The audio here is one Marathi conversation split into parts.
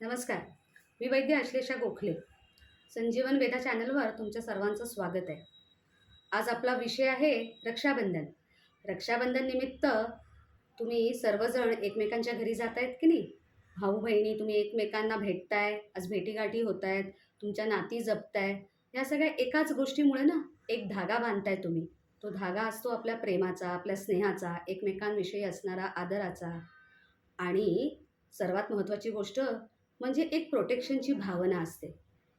नमस्कार. मी वैद्य अश्लेषा गोखले. संजीवन वेदा चॅनलवर तुमच्या सर्वांचं स्वागत आहे. आज आपला विषय आहे रक्षाबंधन. रक्षाबंधन निमित्त तुम्ही सर्वजण एकमेकांच्या घरी जात आहेत की नाही? भाऊ बहिणी तुम्ही एकमेकांना भेटताय, आज भेटीगाठी होत आहेत, तुमच्या नाती जपताय. या सगळ्या एकाच गोष्टीमुळे ना एक धागा बांधताय तुम्ही. तो धागा असतो आपल्या प्रेमाचा, आपल्या स्नेहाचा, एकमेकांविषयी असणारा आदराचा. आणि सर्वात महत्त्वाची गोष्ट म्हणजे एक प्रोटेक्शनची भावना असते,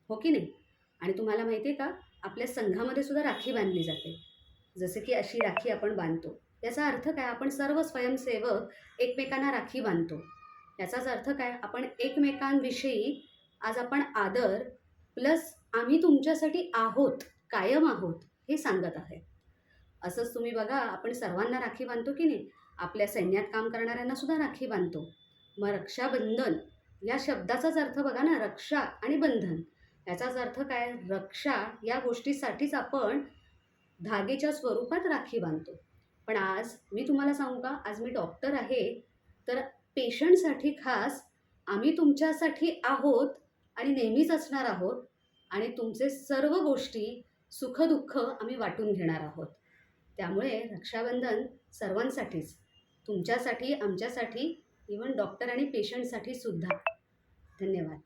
हो की नाही? आणि तुम्हाला माहिती आहे का, आपल्या संघामध्ये सुद्धा राखी बांधली जाते. जसे की अशी राखी आपण बांधतो. याचा अर्थ काय? आपण सर्व स्वयंसेवक एकमेकांना राखी बांधतो. याचाच अर्थ काय? आपण एकमेकांविषयी आज आपण आदर प्लस आम्ही तुमच्यासाठी आहोत, कायम आहोत, हे सांगत आहे. असंच तुम्ही बघा, आपण सर्वांना राखी बांधतो की नाही? आपल्या सैन्यात काम करणाऱ्यांना सुद्धा राखी बांधतो. मग रक्षाबंधन या शब्दाचाच अर्थ बघा ना, रक्षा आणि बंधन. याचाच अर्थ काय? रक्षा या गोष्टीसाठीच आपण धागेच्या स्वरूपात राखी बांधतो. पण आज मी तुम्हाला सांगू का, आज मी डॉक्टर आहे, तर पेशंटसाठी खास आम्ही तुमच्यासाठी आहोत आणि नेहमीच असणार आहोत. आणि तुमचे सर्व गोष्टी, सुखदुःख आम्ही वाटून घेणार आहोत. त्यामुळे रक्षाबंधन सर्वांसाठीच, तुमच्यासाठी, आमच्यासाठी, इवन डॉक्टर आणि पेशंटसाठी सुद्धा. धन्यवाद.